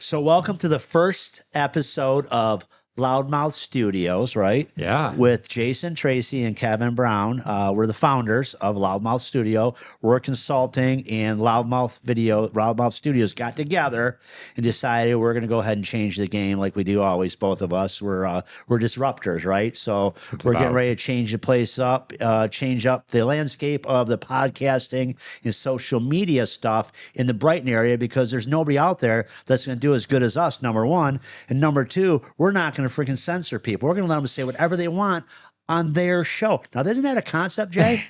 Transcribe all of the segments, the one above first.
So, welcome to the first episode of Loudmouth Studios, right? Yeah. With Jason, Tracey, and Kevin Brown. We're the founders of Loudmouth Studio. We're consulting, and Loudmouth Studios got together and decided we're going to go ahead and change the game like we do always, both of us. We're disruptors, right? So, we're getting ready to change the place up, change up the landscape of the podcasting and social media stuff in the Brighton area because there's nobody out there that's going to do as good as us, number one. And number two, we're not going to freaking censor people. We're going to let them say whatever they want on their show. Now, isn't that a concept, Jay?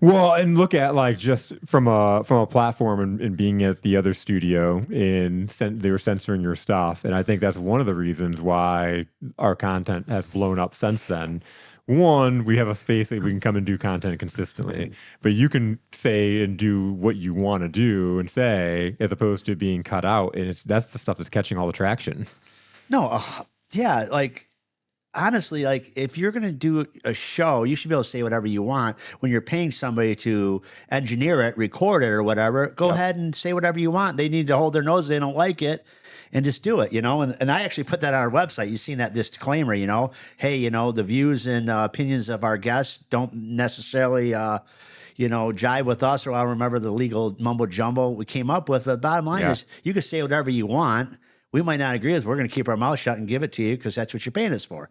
Well, and look at like just from a platform and being at the other studio and they were censoring your stuff, and I think that's one of the reasons why our content has blown up since then. One, we have a space that we can come and do content consistently, but you can say and do what you want to do and say, as opposed to being cut out, and that's the stuff that's catching all the traction. No, yeah, like honestly, like if you're going to do a show, you should be able to say whatever you want. When you're paying somebody to engineer it, record it, or whatever, go ahead and say whatever you want. They need to hold their nose; they don't like it, and just do it. And I actually put that on our website. You've seen that disclaimer. Hey, the views and opinions of our guests don't necessarily. Jive with us, or I remember the legal mumbo jumbo we came up with. But the bottom line is, you can say whatever you want. We might not agree with. We're going to keep our mouth shut and give it to you because that's what you're paying us for.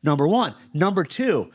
Number one. Number two,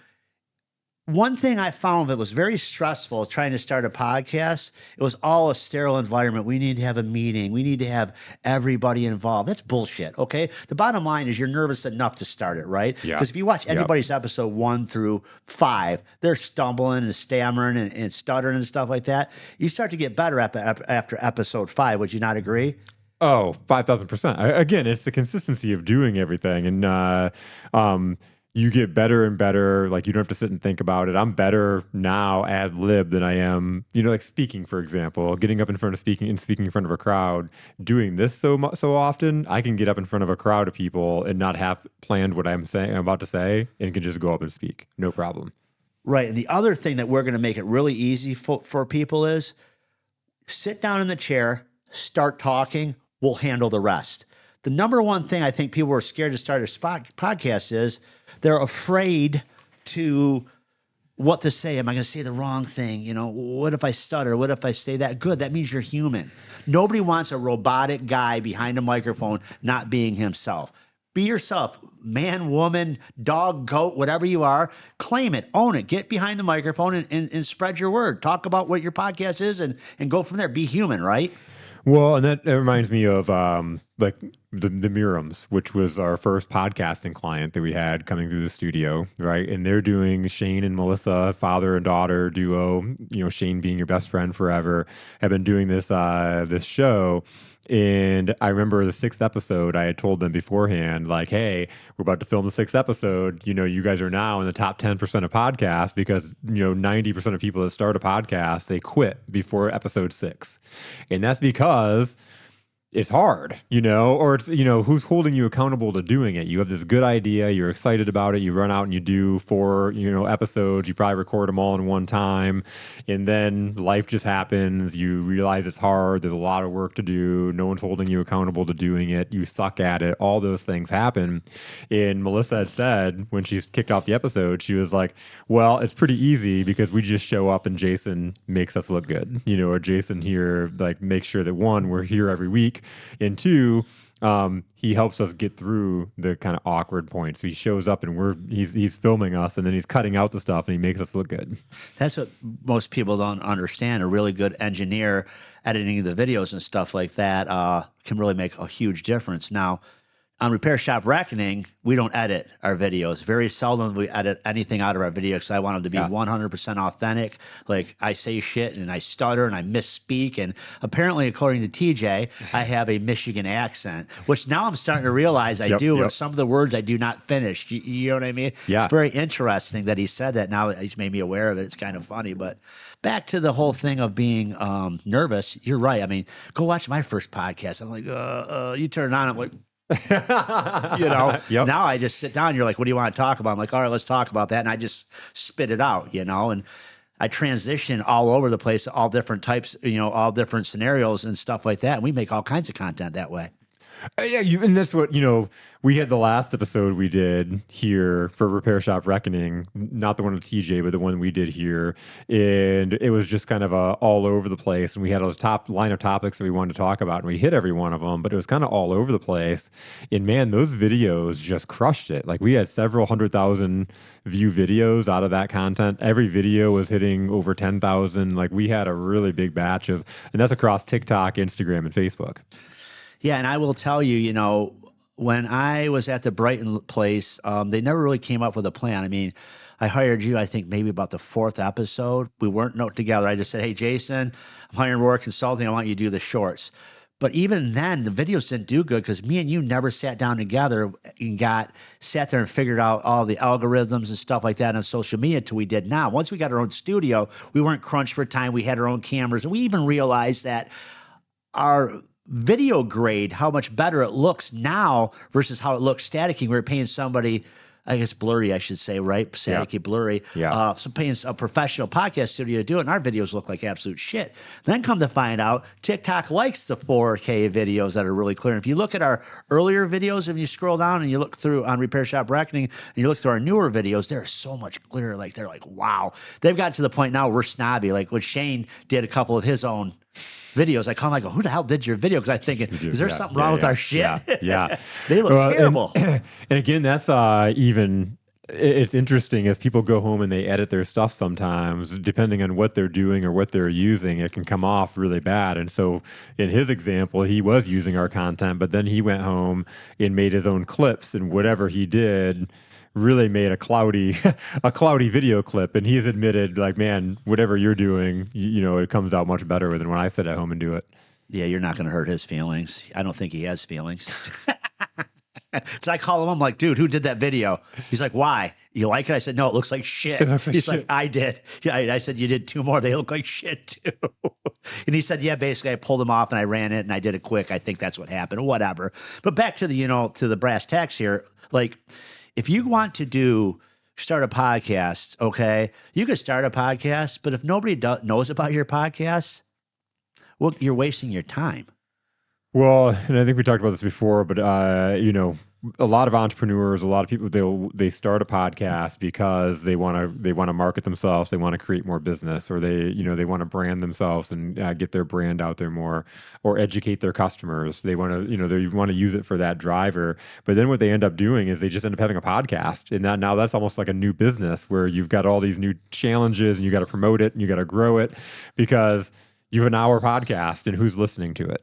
one thing I found that was very stressful trying to start a podcast, it was all a sterile environment. We need to have a meeting. We need to have everybody involved. That's bullshit, okay? The bottom line is you're nervous enough to start it, right? Yeah. Because if you watch anybody's episode 1 through 5, they're stumbling and stammering and stuttering and stuff like that. You start to get better after episode 5. Would you not agree? Oh, 5,000%. Again, it's the consistency of doing everything. And you get better and better. Like, you don't have to sit and think about it. I'm better now ad lib than I am, like speaking, for example, getting up in front of speaking in front of a crowd, doing this so often, I can get up in front of a crowd of people and not have planned what I'm about to say, and can just go up and speak. No problem. Right. And the other thing that we're going to make it really easy for people is sit down in the chair, start talking. We'll handle the rest. The number one thing I think people are scared to start a podcast is they're afraid to what to say. Am I going to say the wrong thing? What if I stutter? What if I say that? Good. That means you're human. Nobody wants a robotic guy behind a microphone not being himself. Be yourself, man, woman, dog, goat, whatever you are. Claim it, own it, get behind the microphone and spread your word. Talk about what your podcast is and go from there. Be human, right? Well, and that reminds me of like the Mirams, which was our first podcasting client that we had coming through the studio, right? And they're doing Shane and Melissa, father and daughter duo. Shane being your best friend forever, have been doing this show. And I remember the 6th episode, I had told them beforehand, like, hey, we're about to film the 6th episode. You guys are now in the top 10% of podcasts because, 90% of people that start a podcast, they quit before episode 6. And that's because it's hard, or it's, who's holding you accountable to doing it? You have this good idea, you're excited about it, you run out and you do 4, episodes, you probably record them all in one time, and then life just happens, you realize it's hard, there's a lot of work to do, no one's holding you accountable to doing it, you suck at it, all those things happen. And Melissa had said, when she kicked off the episode, she was like, well, it's pretty easy because we just show up and Jason makes us look good, or Jason here, like, makes sure that 1, we're here every week, and 2, he helps us get through the kind of awkward points. So he shows up and he's filming us, and then he's cutting out the stuff and he makes us look good. That's what most people don't understand. A really good engineer editing the videos and stuff like that can really make a huge difference. Now, on Repair Shop Reckoning, we don't edit our videos. Very seldom we edit anything out of our videos because I want them to be 100% authentic. Like, I say shit and I stutter and I misspeak. And apparently, according to TJ, I have a Michigan accent, which now I'm starting to realize I do. Yep. Some of the words I do not finish. You know what I mean? Yeah. It's very interesting that he said that. Now he's made me aware of it. It's kind of funny. But back to the whole thing of being nervous, you're right. I mean, go watch my first podcast. I'm like, you turn it on. I'm like, Now I just sit down. You're like, what do you want to talk about? I'm like, all right, let's talk about that. And I just spit it out, and I transition all over the place, all different types, all different scenarios and stuff like that. And we make all kinds of content that way. Yeah, and that's what, we had the last episode we did here for Repair Shop Reckoning, not the one with TJ, but the one we did here. And it was just kind of all over the place. And we had a top line of topics that we wanted to talk about, and we hit every one of them, but it was kind of all over the place. And man, those videos just crushed it. Like we had several 100,000 view videos out of that content. Every video was hitting over 10,000. Like we had a really big batch and that's across TikTok, Instagram, and Facebook. Yeah, and I will tell you, when I was at the Brighton place, they never really came up with a plan. I mean, I hired you, I think maybe about the 4th episode. We weren't together. I just said, hey, Jason, I'm hiring more consulting. I want you to do the shorts. But even then, the videos didn't do good because me and you never sat down together and sat there and figured out all the algorithms and stuff like that on social media until we did now. Once we got our own studio, we weren't crunched for time. We had our own cameras. And we even realized that our video grade, how much better it looks now versus how it looks staticky. We were paying somebody, I guess blurry, I should say, right? Staticky, blurry. Yeah. So paying a professional podcast studio to do it, and our videos look like absolute shit. Then come to find out, TikTok likes the 4K videos that are really clear. And if you look at our earlier videos, if you scroll down and you look through on Repair Shop Reckoning, and you look through our newer videos, they're so much clearer. Like they're like, wow. They've gotten to the point now we're snobby. Like when Shane did a couple of his own videos, I call him, I go, who the hell did your video? Because I'm thinking, is there something wrong with our shit? Yeah. They look terrible. And again, that's it's interesting as people go home and they edit their stuff sometimes, depending on what they're doing or what they're using, it can come off really bad. And so in his example, he was using our content, but then he went home and made his own clips, and whatever he did really made a cloudy video clip. And he's admitted, like, man, whatever you're doing, it comes out much better than when I sit at home and do it. Yeah, you're not going to hurt his feelings. I don't think he has feelings. Because I call him, I'm like, dude, who did that video? He's like, why? You like it? I said, no, it looks like shit. He's like, I did. Yeah, I said, you did 2 more. They look like shit too. And he said, yeah, basically I pulled them off and I ran it and I did it quick. I think that's what happened, whatever. But back to to the brass tacks here. Like, if you want to start a podcast, okay, you could start a podcast, but if nobody knows about your podcast, well, you're wasting your time. Well, and I think we talked about this before, but a lot of entrepreneurs, a lot of people, they start a podcast because they want to market themselves, they want to create more business, or they want to brand themselves and get their brand out there more, or educate their customers. They want to they want to use it for that driver. But then what they end up doing is they just end up having a podcast, and now that's almost like a new business where you've got all these new challenges and you got to promote it and you got to grow it because you have an hour podcast and who's listening to it,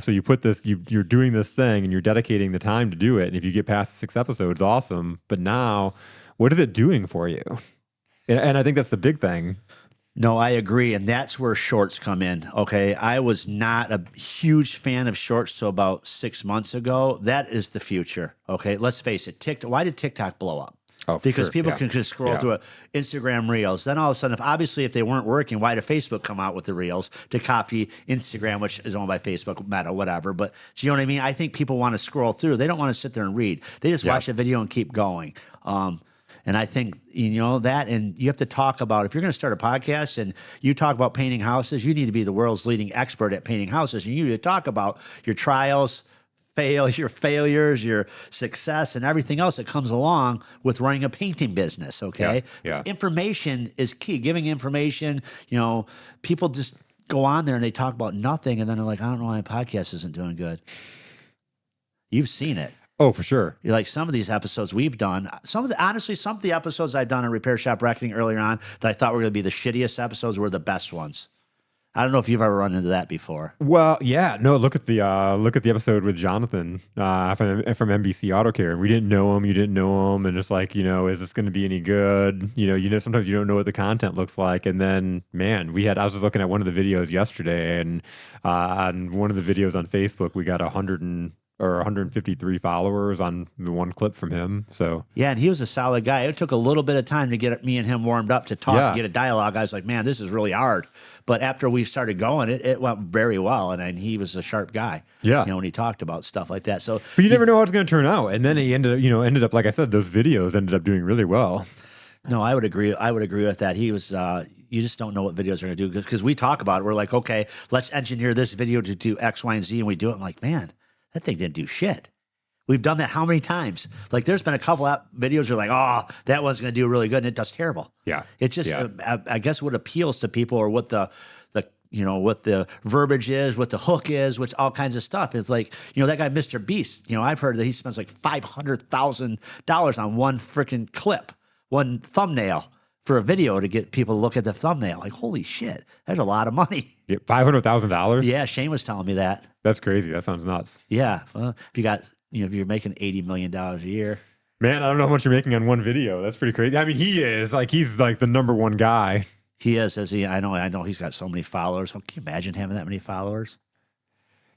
so you put this, you're doing this thing and you're dedicating the time to do it. And if you get past 6 episodes, awesome. But now what is it doing for you? And I think that's the big thing. No, I agree. And that's where shorts come in. Okay. I was not a huge fan of shorts till about 6 months ago. That is the future. Okay. Let's face it. Why did TikTok blow up? Oh, because people can just scroll through Instagram Reels. Then all of a sudden, if they weren't working, why did Facebook come out with the Reels to copy Instagram, which is owned by Facebook, Meta, whatever? But do you know what I mean? I think people want to scroll through. They don't want to sit there and read. They just watch a video and keep going. And I think, that, and you have to talk about, if you're going to start a podcast and you talk about painting houses, you need to be the world's leading expert at painting houses. And you need to talk about your trials, your failures, your success, and everything else that comes along with running a painting business. Okay. Yeah. Information is key. Giving information, people just go on there and they talk about nothing. And then they're like, I don't know why my podcast isn't doing good. You've seen it. Oh, for sure. You're like, some of these episodes we've done, some of the episodes I've done on Repair Shop Reckoning earlier on that I thought were going to be the shittiest episodes were the best ones. I don't know if you've ever run into that before. Well, yeah, no. Look at the episode with Jonathan from NBC Auto Care. We didn't know him, you didn't know him, and it's like, is this going to be any good? Sometimes you don't know what the content looks like, and then man, I was just looking at one of the videos yesterday, and on one of the videos on Facebook, we got 153 followers on the one clip from him. So yeah, and he was a solid guy. It took a little bit of time to get me and him warmed up to talk and get a dialogue. I was like, man, this is really hard. But after we started going, it went very well. And he was a sharp guy. Yeah. When he talked about stuff like that. So but you never know how it's going to turn out. And then he ended up, like I said, those videos ended up doing really well. No, I would agree. I would agree with that. He was, you just don't know what videos are going to do because we talk about it. We're like, okay, let's engineer this video to do X, Y, and Z. And we do it. I'm like, man, That thing didn't do shit. We've done that how many times? Like, there's been a couple of videos where like, oh, that one's going to do really good, and it does terrible. Yeah. It's just, I guess, what appeals to people, or what the what the verbiage is, what the hook is, what's all kinds of stuff. It's like, that guy, Mr. Beast, I've heard that he spends like $500,000 on one freaking clip, one thumbnail for a video to get people to look at the thumbnail. Like, holy shit, that's a lot of money. Yeah, $500,000? Yeah, Shane was telling me that. That's crazy. That sounds nuts. Yeah. Well, if you got, if you're making $80 million a year. Man, I don't know how much you're making on one video. That's pretty crazy. I mean, he's like the #1 guy. He is, I know he's got so many followers. Can you imagine having that many followers?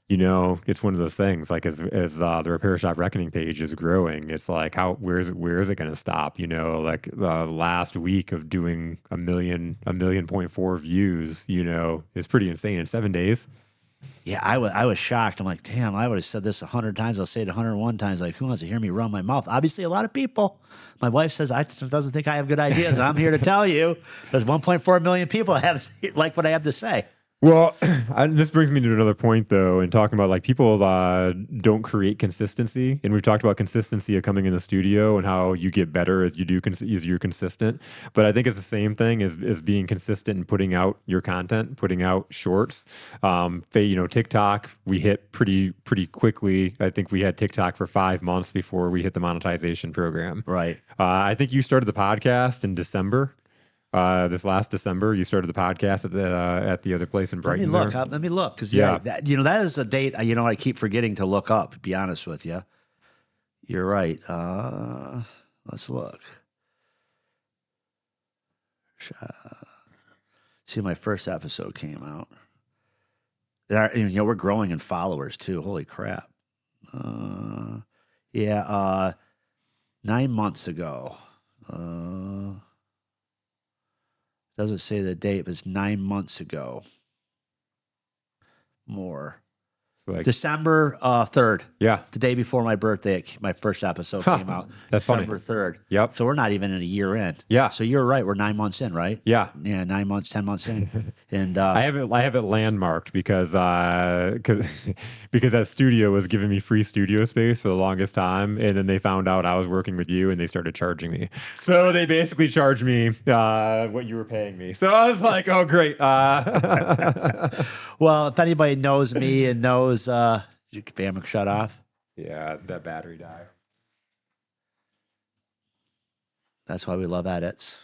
It's one of those things, like as the Repair Shop Reckoning page is growing, it's like, where is it going to stop? Like the last week of doing a million point 4 views, is pretty insane in 7 days. Yeah, I was shocked. I'm like, damn, I would have said this 100 times. I'll say it 101 times. Like, who wants to hear me run my mouth? Obviously, a lot of people. My wife says doesn't think I have good ideas. And I'm here to tell you, there's 1.4 million people that like what I have to say. Well, this brings me to another point, though, and talking about like people don't create consistency, and we've talked about consistency of coming in the studio and how you get better as you're consistent. But I think it's the same thing as being consistent and putting out your content, putting out shorts. TikTok we hit pretty quickly. I think we had TikTok for 5 months before we hit the monetization program. Right. I think you started the podcast in December. This last December, you started the podcast at the other place in Brighton. Let me look, because that is a date. I keep forgetting to look up. To be honest with you, you're right. Let's look. See, my first episode came out. We're growing in followers too. Holy crap! 9 months ago. Doesn't say the date, but it's 9 months ago. More. So like December 3rd. Yeah. The day before my birthday, my first episode came out. That's December funny. 3rd. Yep. So we're not even in a year in. Yeah. So you're right. We're 9 months in, right? Yeah. Yeah, 9 months, 10 months in. And I have it landmarked because that studio was giving me free studio space for the longest time, and then they found out I was working with you, and they started charging me. So they basically charged me what you were paying me. So I was like, oh great. Well, if anybody knows me and knows, did your camera shut off? Yeah, that battery died. That's why we love edits.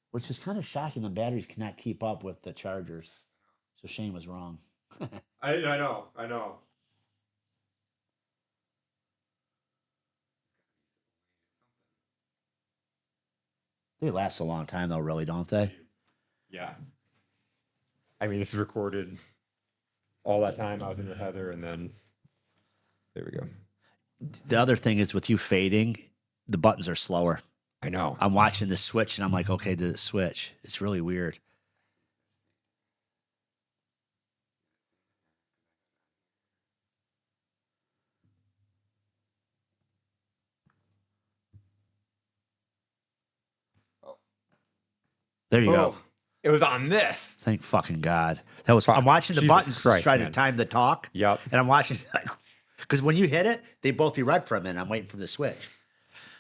Which is kind of shocking. The batteries cannot keep up with the chargers. So Shane was wrong. I know. They last a long time, though, really, don't they? Yeah. I mean, this is recorded all that time I was in the Heather, and then there we go. The other thing is with you fading, the buttons are slower. I know. I'm watching the switch, and I'm like, okay, did it switch? It's really weird. There you go. It was on this. Thank fucking God. That was. I'm watching the Jesus buttons Christ, to try man. to time the talk. Yep. And I'm watching, because when you hit it, they both be red for a minute. I'm waiting for the switch.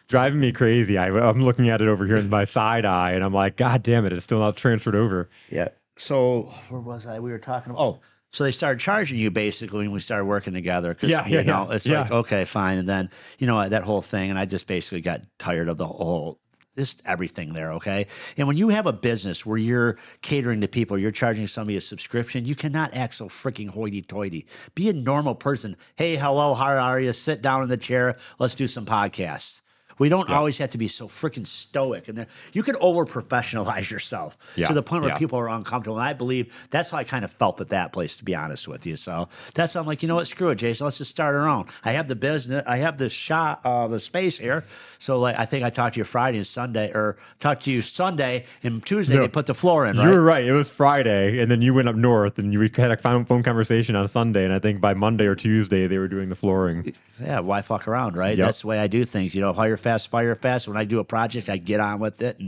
Driving me crazy. I'm looking at it over here in my side eye, and I'm like, God damn it, it's still not transferred over. Yeah. So where was I? We were talking about. Oh, so they started charging you basically when we started working together. Cause, it's like, okay, fine. And then, that whole thing. And I just basically got tired of the whole, just everything there, okay? And when you have a business where you're catering to people, you're charging somebody a subscription, you cannot act so freaking hoity-toity. Be a normal person. Hey, hello, how are you? Sit down in the chair. Let's do some podcasts. We don't always have to be so freaking stoic. And you can over-professionalize yourself to the point where people are uncomfortable. And I believe that's how I kind of felt at that place, to be honest with you. So that's why I'm like, you know what? Screw it, Jason. Let's just start our own. I have the business. I have the the space here. So like, I think I talked to you Friday and Sunday, or talked to you Sunday and Tuesday. They put the floor in, right? You were right. It was Friday, and then you went up north, and we had a phone conversation on Sunday, and I think by Monday or Tuesday, they were doing the flooring. Yeah, why fuck around, right? That's the way I do things. Hire fast, fire fast. When I do a project, I get on with it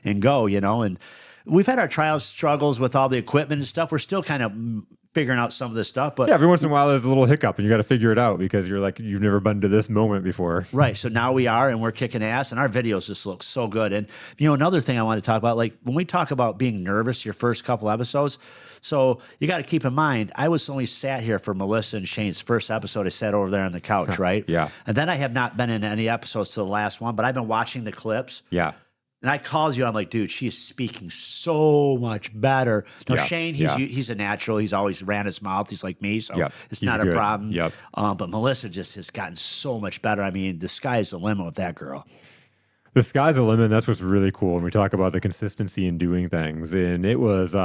and go, and we've had our trials, struggles with all the equipment and stuff. We're still kind of figuring out some of this stuff, but Yeah, every once in a while there's a little hiccup and you got to figure it out because you're like, you've never been to this moment before. right. So now we are, and we're kicking ass, and our videos just look so good. And another thing I want to talk about, like when we talk about being nervous, your first couple episodes. So you got to keep in mind, I was only sat here for Melissa and Shane's first episode. I sat over there on the couch, right? Yeah. And then I have not been in any episodes to the last one, but I've been watching the clips. Yeah. And I called you. I'm like, dude, she is speaking so much better. Now, Yeah, Shane, he's a natural. He's always ran his mouth. He's like me, so it's he's not good. a problem. Yep. But Melissa just has gotten so much better. I mean, the sky's the limit with that girl. The sky's the limit. That's what's really cool when we talk about the consistency in doing things. And it was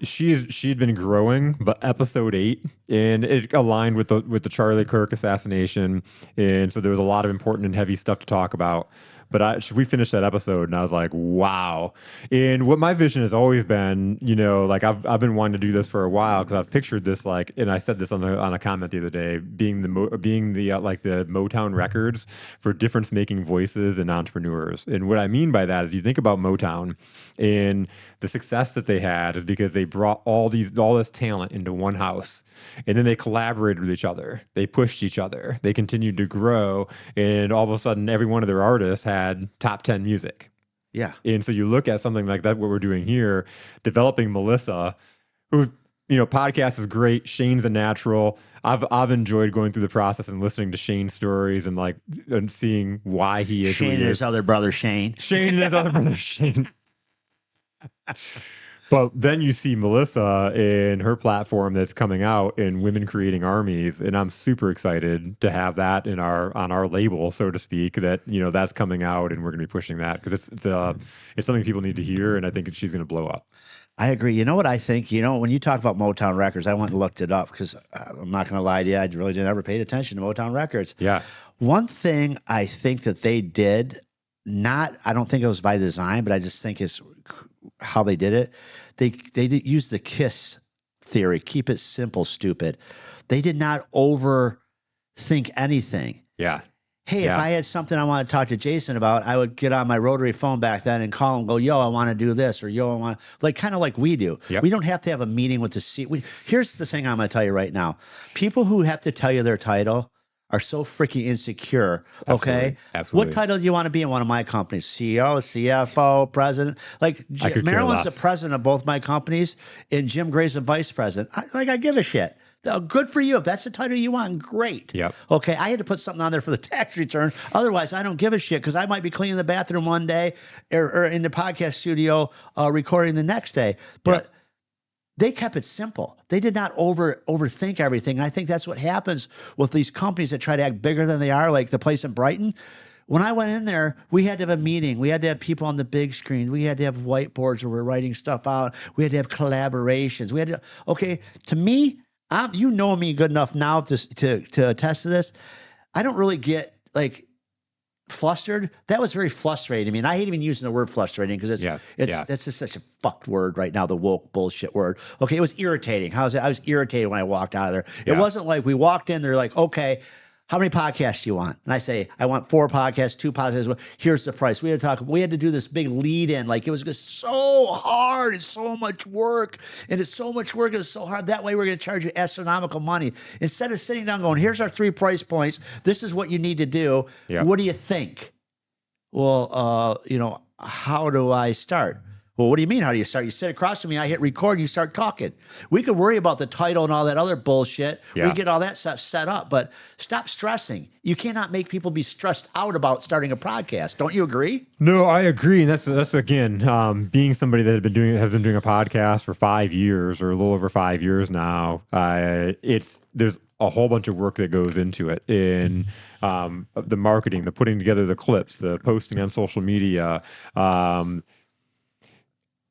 she'd been growing, but episode 8, and it aligned with the Charlie Kirk assassination, and so there was a lot of important and heavy stuff to talk about. But we finished that episode, and I was like, wow. And what my vision has always been, like I've been wanting to do this for a while because I've pictured this and I said this on a comment the other day, being the Motown records for difference making voices and entrepreneurs. And what I mean by that is you think about Motown and the success that they had is because they brought all this talent into one house, and then they collaborated with each other. They pushed each other. They continued to grow, and all of a sudden, every one of their artists had top 10 music. Yeah. And so you look at something like that, what we're doing here, developing Melissa, who, podcast is great. Shane's a natural. I've enjoyed going through the process and listening to Shane's stories and seeing why he is. Shane and his other brother, Shane. Shane and his other brother, Shane. But then you see Melissa in her platform that's coming out in Women Creating Armies, and I'm super excited to have that on our label, so to speak. That that's coming out, and we're going to be pushing that because it's something people need to hear, and I think she's going to blow up. I agree. You know what I think? When you talk about Motown Records, I went and looked it up because I'm not going to lie to you, I really didn't ever pay attention to Motown Records. Yeah. One thing I think that they did, I don't think it was by design, but I just think it's how they did it. They did use the KISS theory. Keep it simple, stupid. They did not overthink anything. Yeah. Hey, if I had something I want to talk to Jason about, I would get on my rotary phone back then and call him, go, yo, I want to do this, or yo, I want to, kind of like we do. Yep. We don't have to have a meeting with the here's the thing I'm going to tell you right now. People who have to tell you their title are so freaking insecure. Okay. Absolutely. What title do you want to be in one of my companies? CEO, CFO, president? Like Marilyn's the president of both my companies, and Jim Gray's the vice president. I give a shit. Good for you. If that's the title you want, great. Yep. Okay. I had to put something on there for the tax return. Otherwise, I don't give a shit because I might be cleaning the bathroom one day or in the podcast studio recording the next day. But they kept it simple. They did not overthink everything. And I think that's what happens with these companies that try to act bigger than they are, like the place in Brighton. When I went in there, we had to have a meeting. We had to have people on the big screen. We had to have whiteboards where we're writing stuff out. We had to have collaborations. To me, you know me good enough now to attest to this. I don't really get flustered. That was very frustrating. I mean, I hate even using the word frustrating because it's just such a fucked word right now, the woke bullshit word. Okay, it was irritating. I was irritated when I walked out of there. It wasn't like we walked in, they're like, okay, how many podcasts do you want? And I say, I want 4 podcasts, 2 podcasts. Here's the price. We had to do this big lead in. It was just so hard. It's so much work. And it's so much work. It's so hard. That way we're going to charge you astronomical money. Instead of sitting down going, here's our 3 price points. This is what you need to do. Yeah. What do you think? Well, how do I start? Well, what do you mean? How do you start? You sit across from me, I hit record, you start talking. We could worry about the title and all that other bullshit. Yeah. We get all that stuff set up, but stop stressing. You cannot make people be stressed out about starting a podcast. Don't you agree? No, I agree. And that's again, being somebody that has been doing a podcast for 5 years or a little over 5 years now. There's a whole bunch of work that goes into it in the marketing, the putting together the clips, the posting on social media.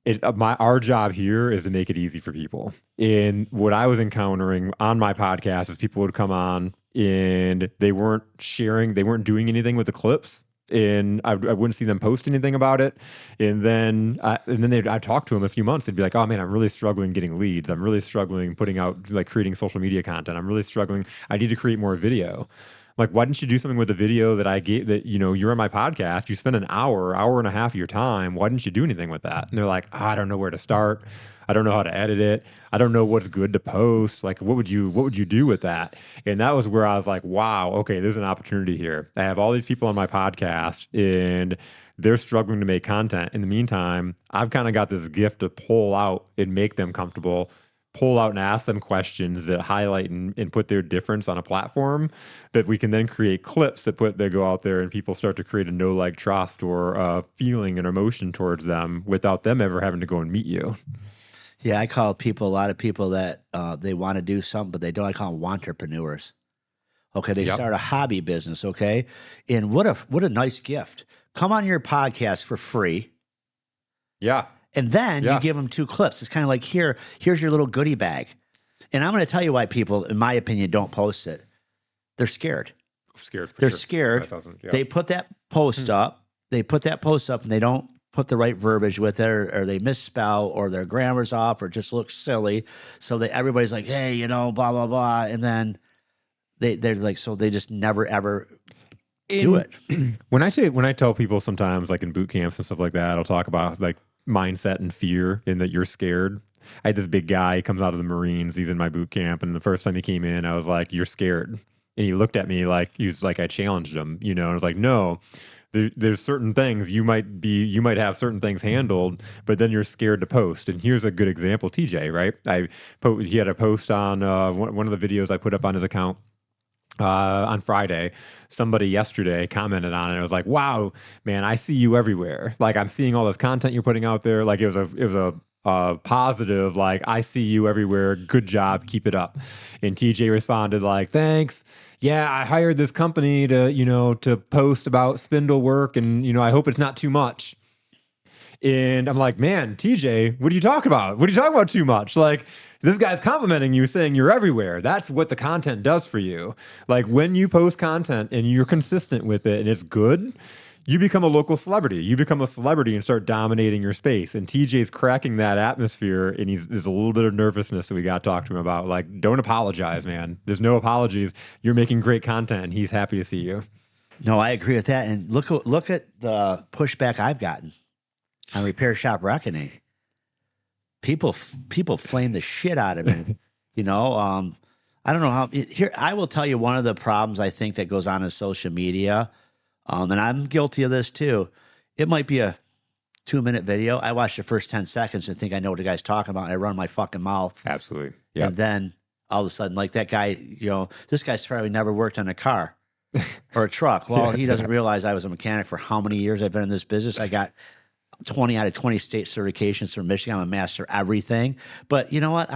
Our job here is to make it easy for people. And what I was encountering on my podcast is people would come on and they weren't sharing, they weren't doing anything with the clips, and I wouldn't see them post anything about it. And then I'd talk to them a few months. They'd be like, "Oh man, I'm really struggling getting leads. I'm really struggling putting out creating social media content. I'm really struggling. I need to create more video." Like, why didn't you do something with the video that I gave that, you're on my podcast, you spend an hour and a half of your time. Why didn't you do anything with that? And they're like, I don't know where to start. I don't know how to edit it. I don't know what's good to post. Like, what would you do with that? And that was where I was like, wow, okay, there's an opportunity here. I have all these people on my podcast and they're struggling to make content. In the meantime, I've kind of got this gift to pull out and make them comfortable, pull out and ask them questions that highlight and put their difference on a platform that we can then create clips that go out there and people start to create a like, trust or feeling and emotion towards them without them ever having to go and meet you. Yeah, I call a lot of people that they want to do something, but they don't. I call them entrepreneurs. Okay, they start a hobby business. Okay, and what a nice gift. Come on your podcast for free. Yeah. And then you give them 2 clips. It's kind of like, here's your little goodie bag. And I'm going to tell you why people, in my opinion, don't post it. They're scared. They're scared. They put that post up. They put that post up and they don't put the right verbiage with it, or they misspell, or their grammar's off, or just looks silly. So everybody's like, hey, blah, blah, blah. And then they're like, so they just never, ever do it. When I tell people sometimes, like in boot camps and stuff like that, I'll talk about like mindset and fear and that you're scared. I had this big guy, he comes out of the Marines, he's in my boot camp, and the first time he came in, I was like, you're scared. And he looked at me like I challenged him, and I was like, no, there's certain things you might have certain things handled, but then you're scared to post. And here's a good example, TJ, right? He had a post on one of the videos I put up on his account on Friday. Somebody yesterday commented on it. I was like, wow, man, I see you everywhere. Like, I'm seeing all this content you're putting out there. Like, it was a positive, like, I see you everywhere. Good job. Keep it up. And TJ responded like, thanks. Yeah, I hired this company to post about spindle work, and, I hope it's not too much. And I'm like, man, TJ, what are you talking about? What are you talking about too much? Like, this guy's complimenting you, saying you're everywhere. That's what the content does for you. Like, when you post content and you're consistent with it and it's good, you become a local celebrity. You become a celebrity and start dominating your space. And TJ's cracking that atmosphere, and there's a little bit of nervousness that we got to talk to him about. Like, don't apologize, man. There's no apologies. You're making great content, and he's happy to see you. No, I agree with that. And look at the pushback I've gotten on Repair Shop Reckoning. People flame the shit out of me. I don't know how. Here, I will tell you one of the problems I think that goes on in social media, and I'm guilty of this too. It might be a 2-minute video. I watch the first 10 seconds and think I know what the guy's talking about, and I run my fucking mouth. Absolutely. Yeah. And then all of a sudden, like that guy, this guy's probably never worked on a car or a truck. Well, he doesn't realize I was a mechanic for how many years I've been in this business. I got 20 out of 20 state certifications from Michigan. I'm a master everything. But you know what?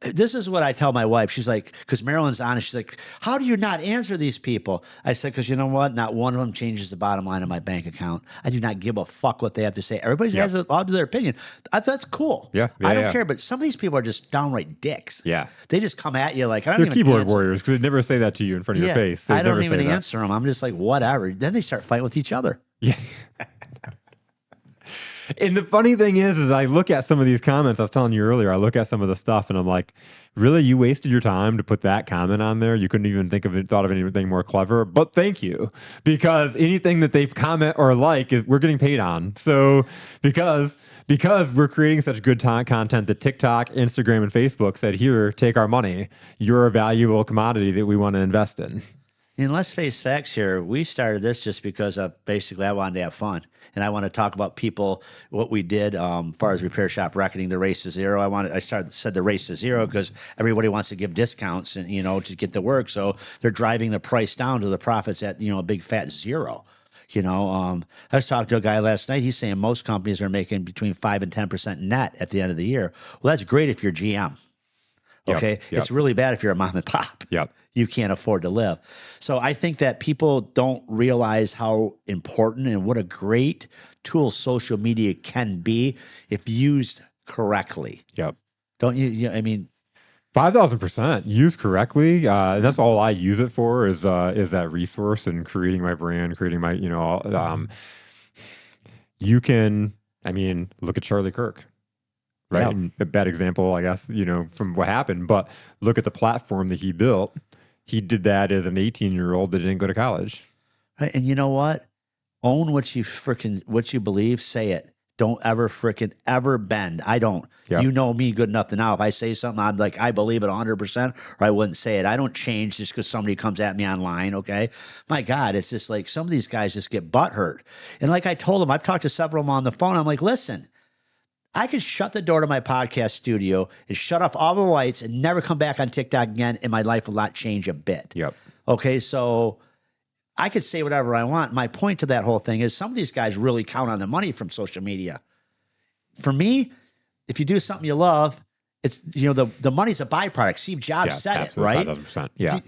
This is what I tell my wife. She's like, because Marilyn's honest. She's like, how do you not answer these people? I said, because you know what? Not one of them changes the bottom line of my bank account. I do not give a fuck what they have to say. Everybody has allowed to their opinion. That's cool. Yeah, I don't care. But some of these people are just downright dicks. Yeah. They just come at you like, I don't They're even keyboard answer. warriors because they never say that to you in front of your face. I don't even answer them. I'm just like, whatever. Then they start fighting with each other. Yeah. And the funny thing is I look at some of these comments. I was telling you earlier, I look at some of the stuff and I'm like, really? You wasted your time to put that comment on there? You couldn't even thought of anything more clever? But thank you. Because anything that they comment or like, we're getting paid on. So because we're creating such good content that TikTok, Instagram, and Facebook said, here, take our money. You're a valuable commodity that we want to invest in. And let's face facts here. We started this just because basically I wanted to have fun. And I want to talk about people, what we did as far as Repair Shop Reckoning, the race to zero. I said the race to zero because everybody wants to give discounts and to get the work. So they're driving the price down to the profits at a big fat zero. I was talking to a guy last night. He's saying most companies are making between 5 and 10% net at the end of the year. Well, that's great if you're GM. Okay. Yep. It's really bad if you're a mom and pop. Yep. You can't afford to live. So I think that people don't realize how important and what a great tool social media can be if used correctly. Yep. Don't you? I mean, 5,000% used correctly. And that's all I use it for is that resource and creating my brand, creating my, you can, look at Charlie Kirk. Right. Yeah. And a bad example, I guess, from what happened, but look at the platform that he built. he did that as an 18-year-old that didn't go to college. Right? And you know what? Own what you believe, say it. Don't ever ever bend. I don't. Yep. You know me good enough to know if I say something, I'm like, I believe it 100%, or I wouldn't say it. I don't change just because somebody comes at me online, okay? My God, it's just like some of these guys just get butthurt. And like I told them, I've talked to several of them on the phone. I'm like, listen, I could shut the door to my podcast studio and shut off all the lights and never come back on TikTok again, and my life will not change a bit. Yep. Okay, so I could say whatever I want. My point to that whole thing is some of these guys really count on the money from social media. For me, if you do something you love, it's, the money's a byproduct. Steve Jobs said it, right? 100%. Yeah.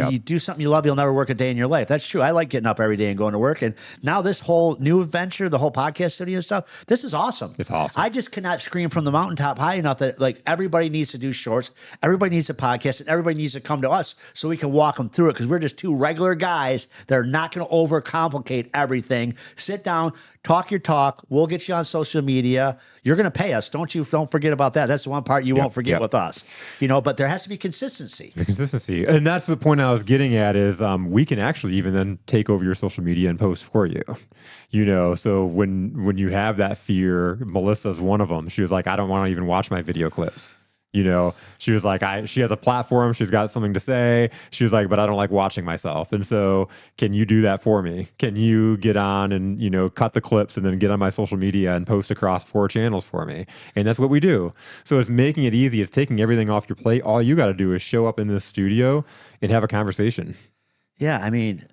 You do something you love, you'll never work a day in your life. That's true. I like getting up every day and going to work. And now this whole new adventure, the whole podcast studio stuff, this is awesome. It's awesome. I just cannot scream from the mountaintop high enough that like everybody needs to do shorts, everybody needs a podcast, and everybody needs to come to us so we can walk them through it, because we're just two regular guys that are not going to overcomplicate everything. Sit down, talk your talk. We'll get you on social media. You're going to pay us. Don't forget about that. That's the one part you won't forget with us, but there has to be consistency. Consistency. And that's the point I was getting at is we can actually even then take over your social media and post for you, so when you have that fear, Melissa's one of them. She was like, I don't want to even watch my video clips. She was like, she has a platform. She's got something to say. She was like, but I don't like watching myself. And so can you do that for me? Can you get on and, cut the clips and then get on my social media and post across 4 channels for me? And that's what we do. So it's making it easy. It's taking everything off your plate. All you got to do is show up in this studio and have a conversation. Yeah. I mean,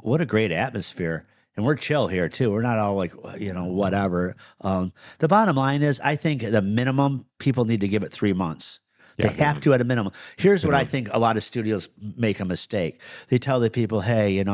what a great atmosphere. And we're chill here too. We're not all like, whatever. The bottom line is, I think the minimum people need to give it 3 months. They have to at a minimum. Here's what I think a lot of studios make a mistake. They tell the people, hey,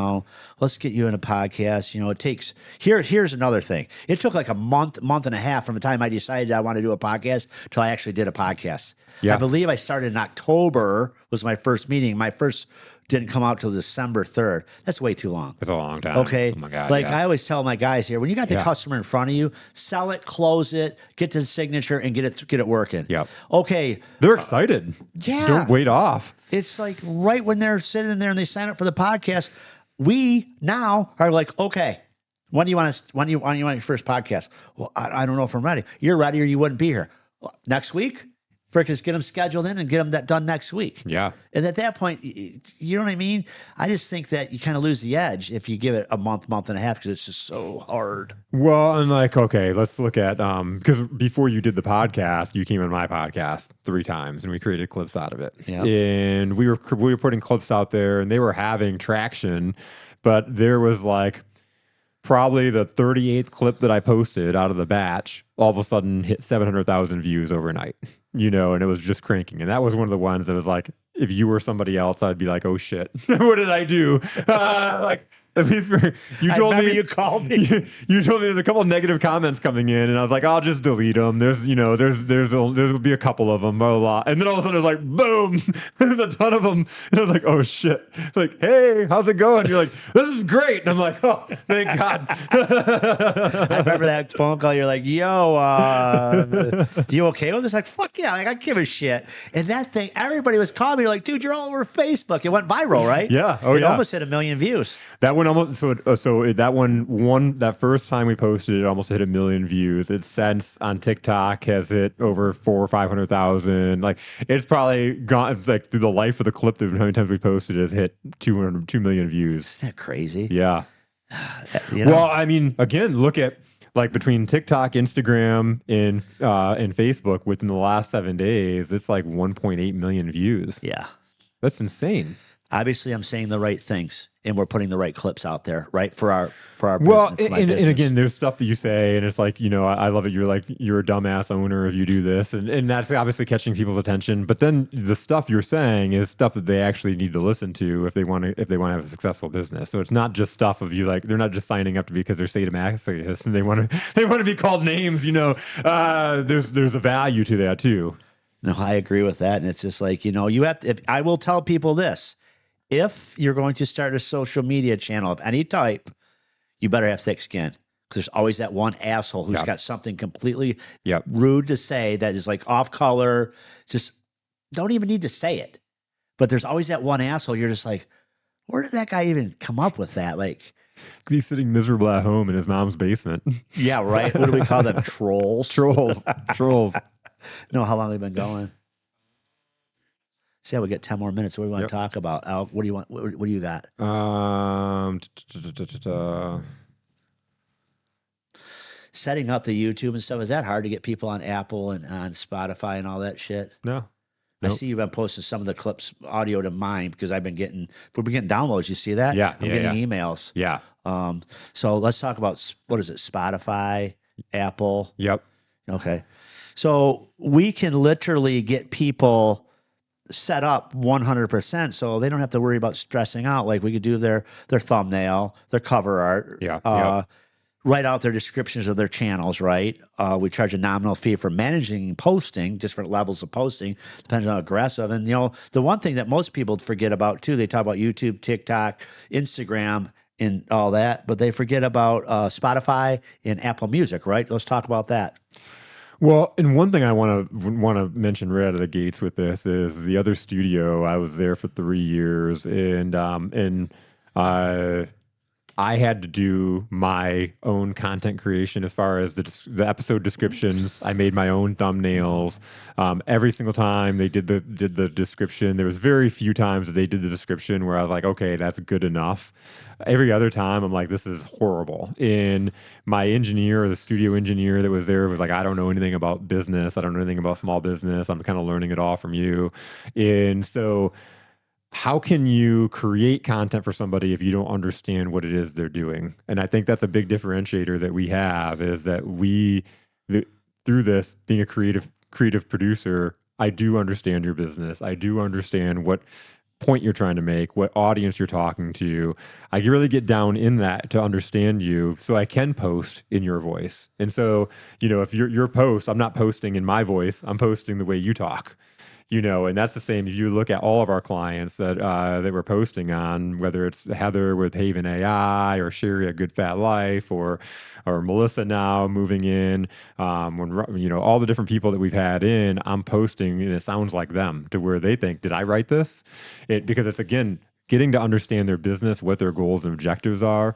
let's get you in a podcast. It takes, here's another thing. It took like a month and a half from the time I decided I want to do a podcast till I actually did a podcast. Yeah. I believe I started in October was my first meeting. My first didn't come out till December 3rd. That's way too long. That's a long time. Okay. Oh my God. I always tell my guys here, when you got the customer in front of you, sell it, close it, get to the signature, and get it working. Yep. Okay. They're excited. Yeah. Don't wait off. It's like right when they're sitting there and they sign up for the podcast, we now are like, okay, when do you want your first podcast? Well, I don't know if I'm ready. You're ready or you wouldn't be here. Well, next week? Just get them scheduled in and get them done next week. Yeah. And at that point, you know what I mean? I just think that you kind of lose the edge if you give it a month and a half, because it's just so hard. Well, and okay, let's look at, because before you did the podcast, you came on my podcast 3 times and we created clips out of it. Yeah. And we were putting clips out there and they were having traction, but there was like probably the 38th clip that I posted out of the batch all of a sudden hit 700,000 views overnight. And it was just cranking. And that was one of the ones that was like, if you were somebody else, I'd be like, oh shit, what did I do? You told me you called me. You told me there's a couple of negative comments coming in, and I was like, I'll just delete them. There'll be a couple of them, blah, blah, blah. And then all of a sudden it was like, boom, there's a ton of them. And I was like, oh shit. It's like, hey, how's it going? And you're like, this is great. And I'm like, oh, thank God. I remember that phone call. You're like, yo, you okay with this? Like, fuck yeah. Like, I give a shit. And that thing, everybody was calling me like, dude, you're all over Facebook. It went viral, right? Yeah. Oh, it yeah. almost hit 1 million views. That one almost that first time we posted it almost hit 1 million views. It's since on TikTok has hit over 400,000 or 500,000. Like it's probably gone. It's like through the life of the clip, how many times we posted it has hit 2 million views. Isn't that crazy? Yeah. Well, I mean, again, look at like between TikTok, Instagram, and Facebook within the last 7 days, it's like 1.8 million views. Yeah, that's insane. Obviously, I'm saying the right things, and we're putting the right clips out there, right, for our well, business, and again, there's stuff that you say, and it's like, I love it. You're like, you're a dumbass owner if you do this, and that's obviously catching people's attention. But then the stuff you're saying is stuff that they actually need to listen to if they want to have a successful business. So it's not just stuff of you like they're not just signing up because they're sadomasochists and they want to be called names. There's a value to that too. No, I agree with that, and it's just like you have to. I will tell people this. If you're going to start a social media channel of any type, you better have thick skin, because there's always that one asshole who's got something completely rude to say that is like off color. Just don't even need to say it. But there's always that one asshole. You're just like, where did that guy even come up with that? Like, He's sitting miserable at home in his mom's basement. yeah, right. What do we call them? Trolls. Trolls. No, how long have they been going? See, we get 10 more minutes. What do we want to talk about? Al, what do you want? What do you got? Setting up the YouTube and stuff. Is that hard to get people on Apple and on Spotify and all that shit? No. I see you've been posting some of the clips, audio to mine, because we've been getting downloads. You see that? Yeah. I'm getting emails. Yeah. So let's talk about, what is it? Spotify, Apple. Yep. Okay. So we can literally get people set up 100%, so they don't have to worry about stressing out. Like, we could do their thumbnail, their cover art, write out their descriptions of their channels, right? We charge a nominal fee for managing and posting, different levels of posting, depending on how aggressive. And, the one thing that most people forget about too, they talk about YouTube, TikTok, Instagram, and all that, but they forget about Spotify and Apple Music, right? Let's talk about that. Well, and one thing I want to mention right out of the gates with this is the other studio. I was there for 3 years, and I had to do my own content creation as far as the episode descriptions. I made my own thumbnails. Every single time they did the description, there was very few times that they did the description where I was like, okay, that's good enough. Every other time, I'm like, this is horrible. And my engineer, the studio engineer that was there, was like, I don't know anything about business. I don't know anything about small business. I'm kind of learning it all from you. And so, how can you create content for somebody if you don't understand what it is they're doing? And I think that's a big differentiator that we have, is that through this, being a creative producer, I do understand your business. I do understand what point you're trying to make, what audience you're talking to. I really get down in that to understand you, so I can post in your voice. And so, if your post, I'm not posting in my voice, I'm posting the way you talk. And that's the same. If you look at all of our clients that we're posting on, whether it's Heather with Haven AI, or Sherry at Good Fat Life, or Melissa now moving in, when all the different people that we've had in, I'm posting and it sounds like them, to where they think, did I write this? Because it's, again, getting to understand their business, what their goals and objectives are.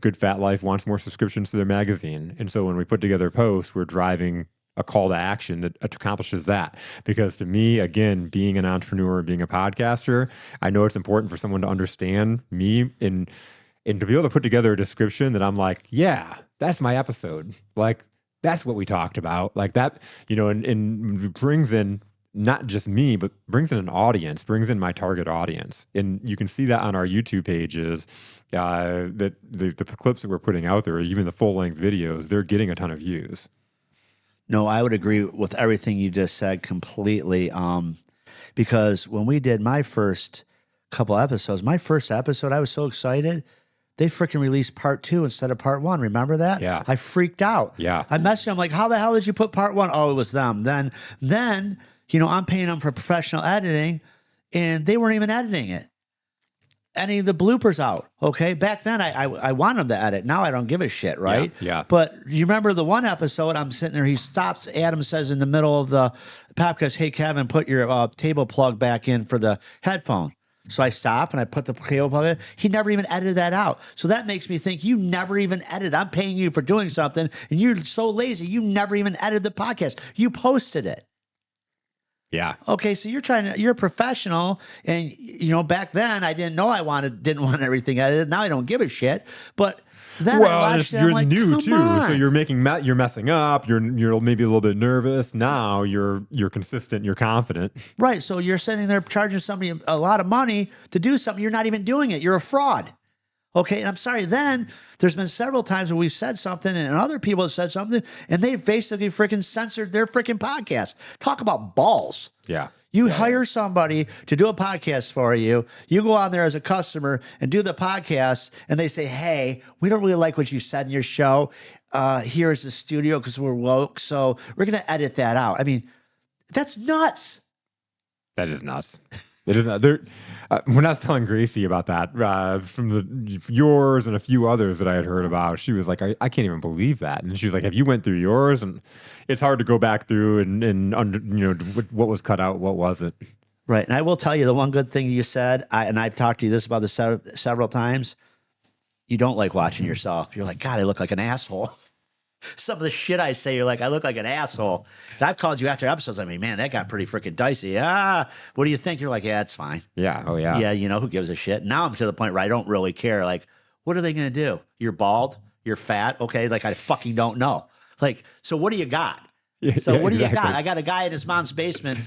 Good Fat Life wants more subscriptions to their magazine, and so when we put together posts, we're driving a call to action that accomplishes that. Because to me, again, being an entrepreneur and being a podcaster, I know it's important for someone to understand me and to be able to put together a description that I'm like, yeah, that's my episode. Like, that's what we talked about. Like that, and brings in not just me, but brings in an audience, brings in my target audience. And you can see that on our YouTube pages, that the clips that we're putting out there, or even the full length videos, they're getting a ton of views. No, I would agree with everything you just said completely. Because when we did my first couple episodes, I was so excited. They freaking released part 2 instead of part 1. Remember that? Yeah. I freaked out. Yeah. I messaged them like, how the hell did you put part 1? Oh, it was them. Then, I'm paying them for professional editing, and they weren't even editing it. Any of the bloopers out. Okay. Back then I wanted them to edit. Now I don't give a shit, right? Yeah. But you remember the one episode, I'm sitting there, he stops, Adam says in the middle of the podcast, hey Kevin, put your table plug back in for the headphone. So I stop and I put the cable plug in. He never even edited that out. So that makes me think, you never even edit. I'm paying you for doing something, and you're so lazy, you never even edited the podcast. You posted it. Yeah. Okay, so you're a professional, and back then I didn't know didn't want everything edited. Now I don't give a shit. But then you're like, new too, on. so you're messing up. You're maybe a little bit nervous. Now you're consistent. You're confident. Right. So you're sitting there charging somebody a lot of money to do something. You're not even doing it. You're a fraud. Okay, and I'm sorry, then there's been several times where we've said something and other people have said something, and they've basically freaking censored their freaking podcast. Talk about balls. Yeah. You hire somebody to do a podcast for you. You go on there as a customer and do the podcast, and they say, hey, we don't really like what you said in your show. Here's the studio because we're woke, so we're going to edit that out. I mean, that's nuts. That is nuts. It is not. When I was telling Gracie about that, from yours and a few others that I had heard about, she was like, I can't even believe that. And she was like, have you went through yours? And it's hard to go back through and what was cut out, what wasn't. Right. And I will tell you the one good thing you said, and I've talked to you this about this several times. You don't like watching yourself. You're like, God, I look like an asshole. Some of the shit I say, you're like, I look like an asshole. And I've called you after episodes. I mean, man, that got pretty freaking dicey. What do you think? You're like, yeah, it's fine. Yeah. Oh, yeah. Yeah, who gives a shit? Now I'm to the point where I don't really care. Like, what are they going to do? You're bald. You're fat. Okay. Like, I fucking don't know. Like, so what do you got? So what do you got? I got a guy in his mom's basement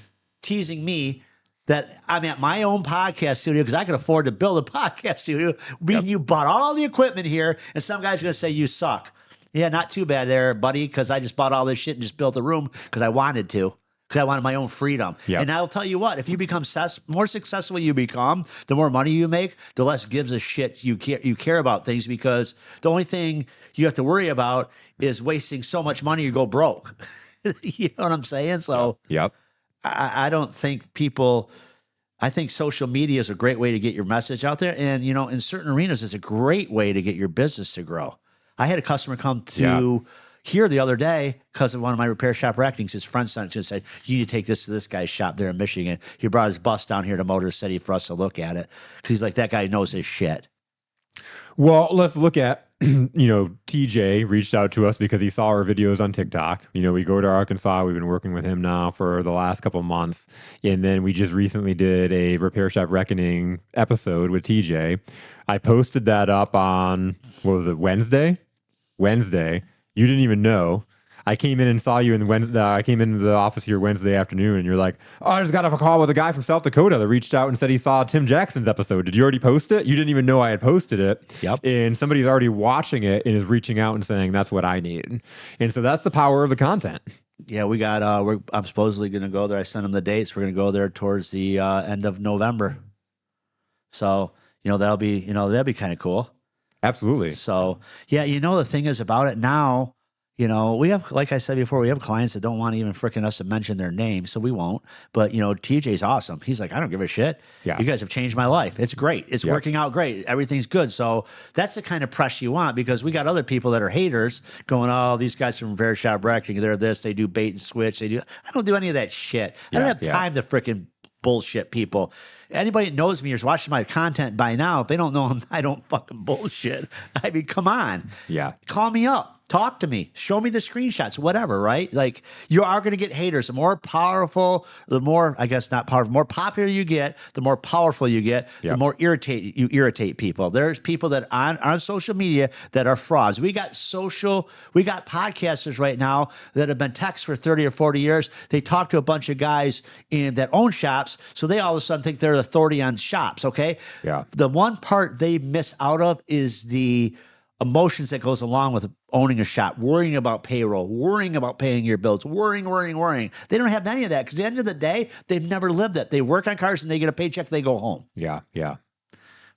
teasing me that I'm at my own podcast studio because I can afford to build a podcast studio. You bought all the equipment here, and some guy's going to say you suck. Yeah, not too bad there, buddy, because I just bought all this shit and just built a room because I wanted to, because I wanted my own freedom. Yep. And I'll tell you what, if you become more successful you become, the more money you make, the less gives a shit you care about things, because the only thing you have to worry about is wasting so much money you go broke. You know what I'm saying? So Yep. I don't think people... I think social media is a great way to get your message out there. And, in certain arenas, it's a great way to get your business to grow. I had a customer come to here the other day because of one of my repair shop reckonings. His friend sent it to him and said, you need to take this to this guy's shop there in Michigan. He brought his bus down here to Motor City for us to look at it, because he's like, that guy knows his shit. Well, let's look at, TJ reached out to us because he saw our videos on TikTok. We go to Arkansas. We've been working with him now for the last couple of months. And then we just recently did a Repair Shop Reckoning episode with TJ. I posted that up on, what was it, Wednesday? You didn't even know. I came in and saw you I came into the office here Wednesday afternoon, and you're like, oh, I just got off a call with a guy from South Dakota that reached out and said he saw Tim Jackson's episode. Did you already post it? You didn't even know I had posted it. Yep. And somebody's already watching it and is reaching out and saying, that's what I need. And so that's the power of the content. Yeah, we got, I'm supposedly going to go there. I sent him the dates. We're going to go there towards the end of November. So, that'll be kind of cool. Absolutely. So, yeah, the thing is about it now, we have, like I said before, we have clients that don't want even freaking us to mention their name, so we won't. But, TJ's awesome. He's like, I don't give a shit. Yeah. You guys have changed my life. It's great. It's working out great. Everything's good. So that's the kind of press you want, because we got other people that are haters going, oh, these guys from Repair Shop Reckoning, they're this, they do bait and switch. I don't do any of that shit. I don't have time to freaking bullshit people. Anybody that knows me or is watching my content by now, if they don't know I don't fucking bullshit. I mean, come on. Yeah. Call me up. Talk to me. Show me the screenshots, whatever, right? Like, you are going to get haters. The more powerful, the more, I guess not powerful, more popular you get, the more powerful you get, the more you irritate people. There's people that on social media that are frauds. We got podcasters right now that have been techs for 30 or 40 years. They talk to a bunch of guys that own shops, so they all of a sudden think they're the authority on shops, okay? Yeah. The one part they miss out of is the emotions that goes along with owning a shop, worrying about payroll, worrying about paying your bills, worrying. They don't have any of that, because at the end of the day, they've never lived it. They work on cars and they get a paycheck, they go home. Yeah.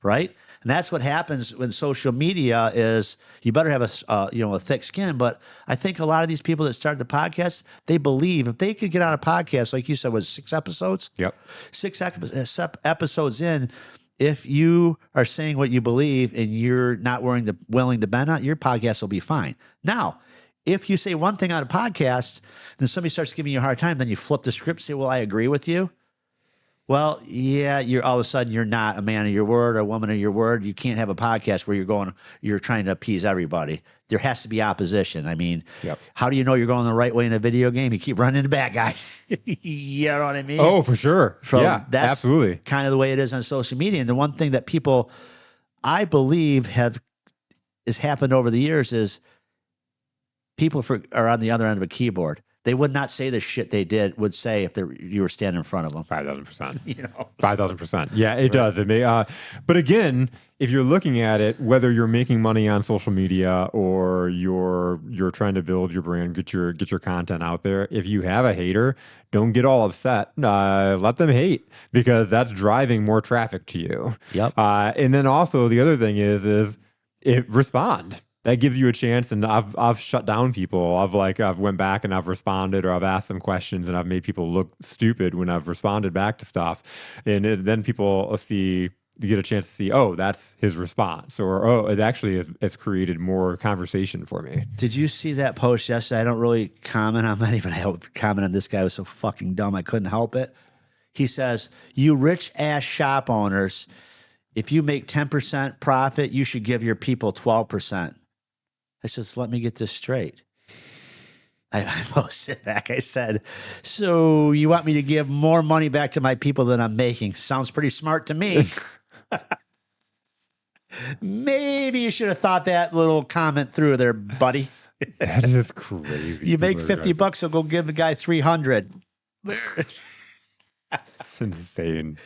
Right? And that's what happens when social media is, you better have a thick skin. But I think a lot of these people that start the podcast, they believe if they could get on a podcast, like you said, was 6 episodes? Yep. 6 episodes in, if you are saying what you believe and you're not willing to bend on, your podcast will be fine. Now, if you say one thing on a podcast, then somebody starts giving you a hard time, then you flip the script and say, well, I agree with you. Well, yeah, you're all of a sudden you're not a man of your word or a woman of your word. You can't have a podcast where you're trying to appease everybody. There has to be opposition. I mean, How do you know you're going the right way in a video game? You keep running into bad guys. You know what I mean? Oh, for sure. So yeah, that's absolutely. Kind of the way it is on social media. And the one thing that people, I believe, has happened over the years is people are on the other end of a keyboard. They would not say the shit they would say if you were standing in front of them. 5,000%. 5,000%. Yeah, it does. It may. But again, if you're looking at it, whether you're making money on social media or you're trying to build your brand, get your content out there, if you have a hater, don't get all upset. Let them hate, because that's driving more traffic to you. Yep. And then also the other thing is respond. That gives you a chance, and I've shut down people. I've went back and I've responded, or I've asked them questions, and I've made people look stupid when I've responded back to stuff, and then people get a chance to see, oh, that's his response, or oh, it actually has created more conversation for me. Did you see that post yesterday? I don't really comment on many, but I comment on this guy. Was so fucking dumb I couldn't help it. He says, "You rich ass shop owners, if you make 10% profit, you should give your people 12%. I says, "Let me get this straight." I posted back. I said, "So you want me to give more money back to my people than I'm making? Sounds pretty smart to me." Maybe you should have thought that little comment through there, buddy. That is crazy. You make People are 50 crazy. bucks, so go give the guy 300. It's insane.